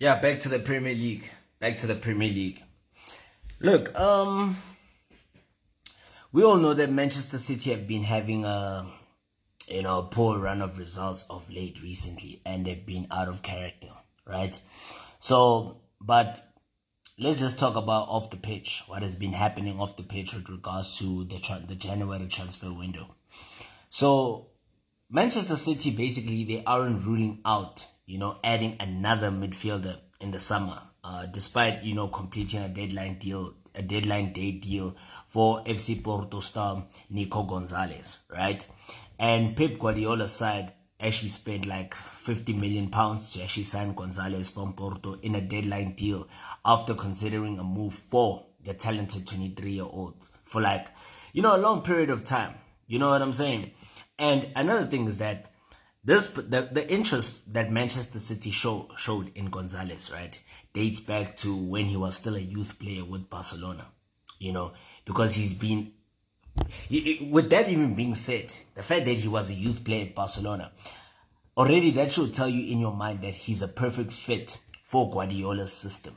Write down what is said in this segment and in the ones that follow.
Yeah, back to the Premier League. Back to the Premier League. Look, we all know that Manchester City have been having a poor run of results of late recently, and they've been out of character, right? So, but let's just talk about off the pitch, what has been happening off the pitch with regards to the January transfer window. So, Manchester City, basically, they aren't ruling out, adding another midfielder in the summer, despite, completing a deadline day deal for FC Porto star Nico Gonzalez, right? And Pep Guardiola's side actually spent like 50 million pounds to actually sign Gonzalez from Porto in a deadline deal after considering a move for the talented 23-year-old for a long period of time. You know what I'm saying? And another thing is that the interest that Manchester City showed in Gonzalez, right, dates back to when he was still a youth player with Barcelona, because he's been, with that even being said, the fact that he was a youth player at Barcelona, already that should tell you in your mind that he's a perfect fit for Guardiola's system,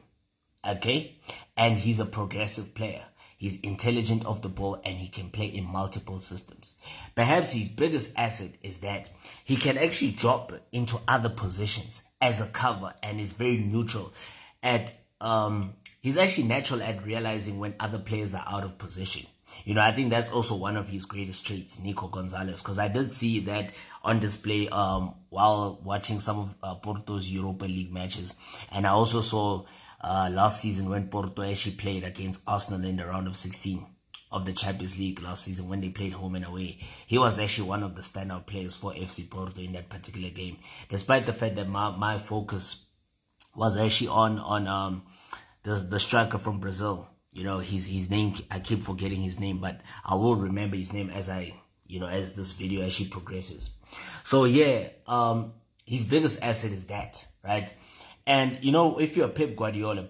okay? And he's a progressive player. He's intelligent off the ball and he can play in multiple systems. Perhaps his biggest asset is that he can actually drop into other positions as a cover and is very neutral he's actually natural at realizing when other players are out of position. I think that's also one of his greatest traits, Nico Gonzalez, because I did see that on display while watching some of Porto's Europa League matches. And I also saw last season when Porto actually played against Arsenal in the round of 16 of the Champions League last season when they played home and away. He was actually one of the standout players for FC Porto in that particular game, despite the fact that my focus was actually on the striker from Brazil. His name, I keep forgetting his name, but I will remember his name as as this video actually progresses. So yeah, his biggest asset is that, right? And, if you're Pep Guardiola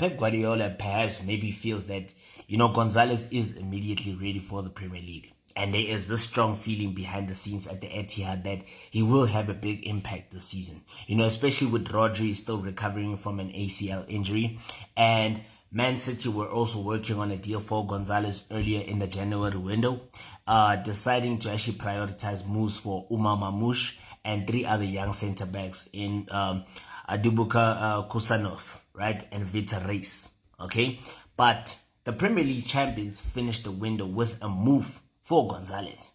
perhaps maybe feels that, Gonzalez is immediately ready for the Premier League. And there is this strong feeling behind the scenes at the Etihad that he will have a big impact this season. Especially with Rodri still recovering from an ACL injury. And Man City were also working on a deal for Gonzalez earlier in the January window, deciding to actually prioritize moves for Umar Mamouche and 3 other young centre-backs in Adibuka Kusanov, right, and Vitor Reis, okay? But the Premier League champions finished the window with a move for Gonzalez,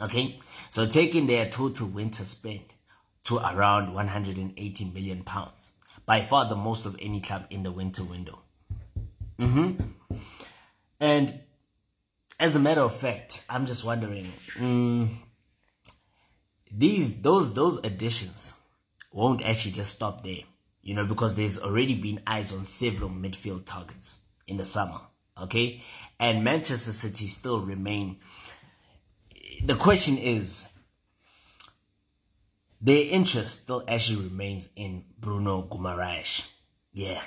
okay? So taking their total winter spend to around 180 million pounds, by far the most of any club in the winter window. And as a matter of fact, I'm just wondering, those additions won't actually just stop there, because there's already been eyes on several midfield targets in the summer, okay? And Manchester City still remain. The question is, their interest still actually remains in Bruno Guimaraes. Yeah,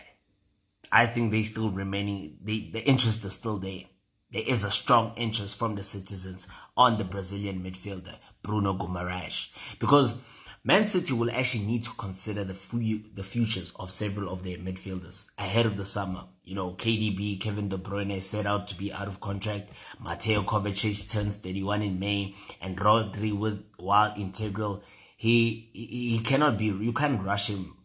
I think they still remaining, the interest is still there. There is a strong interest from the citizens on the Brazilian midfielder, Bruno Guimaraes, because Man City will actually need to consider the futures of several of their midfielders ahead of the summer. KDB, Kevin De Bruyne, set out to be out of contract. Mateo Kovacic turns 31 in May, and Rodri, while integral, he cannot be. You can't rush him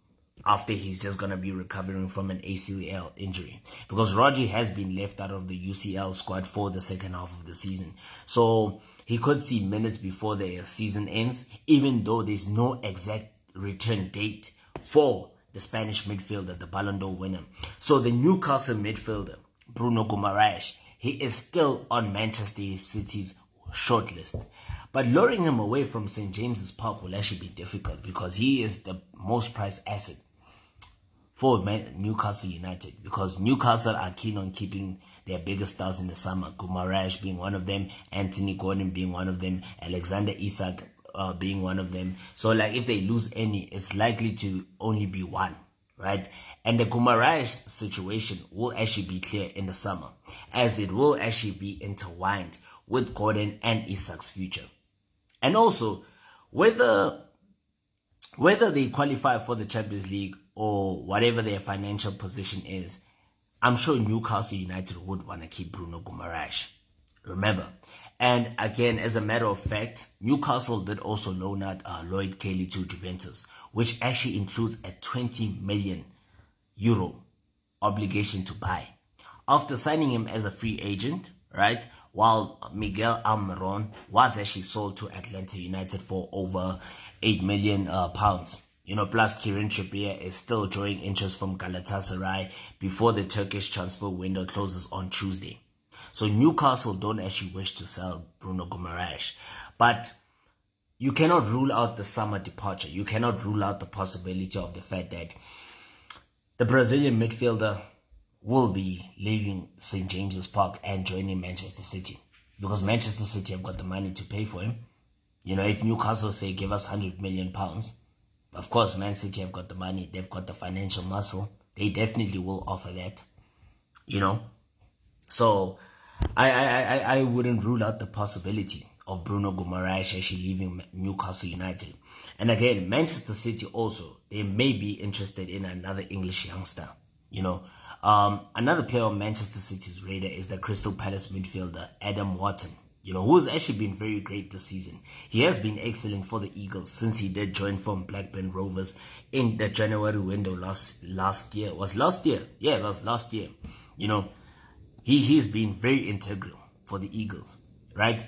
after he's just going to be recovering from an ACL injury, because Rodri has been left out of the UCL squad for the second half of the season. So he could see minutes before the season ends, even though there's no exact return date for the Spanish midfielder, the Ballon d'Or winner. So the Newcastle midfielder, Bruno Guimaraes, he is still on Manchester City's shortlist. But luring him away from St. James's Park will actually be difficult, because he is the most prized asset for Newcastle United, because Newcastle are keen on keeping their biggest stars in the summer, Guimaraes being one of them, Anthony Gordon being one of them, Alexander Isak being one of them. So if they lose any, it's likely to only be one, right? And the Guimaraes situation will actually be clear in the summer, as it will actually be intertwined with Gordon and Isak's future. And also, whether they qualify for the Champions League or whatever their financial position is, I'm sure Newcastle United would want to keep Bruno Guimaraes. Remember. And again, as a matter of fact, Newcastle did also loan out Lloyd Kelly to Juventus, which actually includes a 20 million euro obligation to buy. After signing him as a free agent, right, while Miguel Almiron was actually sold to Atlanta United for over 8 million pounds. Plus Kieran Trippier is still drawing interest from Galatasaray before the Turkish transfer window closes on Tuesday. So Newcastle don't actually wish to sell Bruno Guimaraes. But you cannot rule out the summer departure. You cannot rule out the possibility of the fact that the Brazilian midfielder will be leaving St. James's Park and joining Manchester City. Because Manchester City have got the money to pay for him. If Newcastle say give us £100 million, of course Man City have got the money. They've got the financial muscle. They definitely will offer that. So I wouldn't rule out the possibility of Bruno Guimaraes actually leaving Newcastle United. And again, Manchester City also, they may be interested in another English youngster. Another player on Manchester City's radar is the Crystal Palace midfielder Adam Wharton, who's actually been very great this season. He has been excellent for the Eagles since he did join from Blackburn Rovers in the January window last year. Was last year? Yeah, it was last year. He's been very integral for the Eagles, right?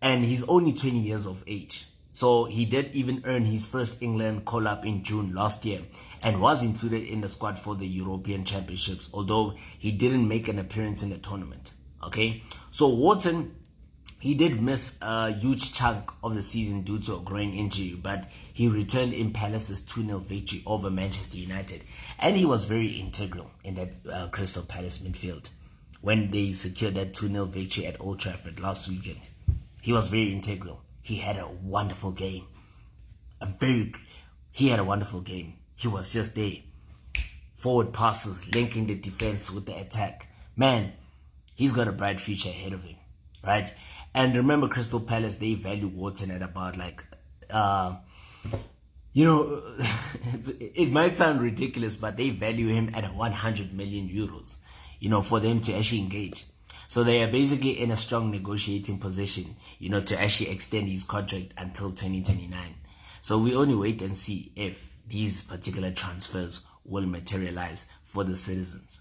And he's only 20 years of age. So he did even earn his first England call-up in June last year and was included in the squad for the European Championships, although he didn't make an appearance in the tournament, okay? So Wharton, he did miss a huge chunk of the season due to a groin injury, but he returned in Palace's 2-0 victory over Manchester United. And he was very integral in that Crystal Palace midfield when they secured that 2-0 victory at Old Trafford last weekend. He was very integral. He had a wonderful game. He had a wonderful game. He was just there. Forward passes, linking the defense with the attack. Man, he's got a bright future ahead of him, right? And remember, Crystal Palace, they value Wharton at about it might sound ridiculous, but they value him at 100 million euros, for them to actually engage. So they are basically in a strong negotiating position, to actually extend his contract until 2029. So we only wait and see if these particular transfers will materialize for the citizens.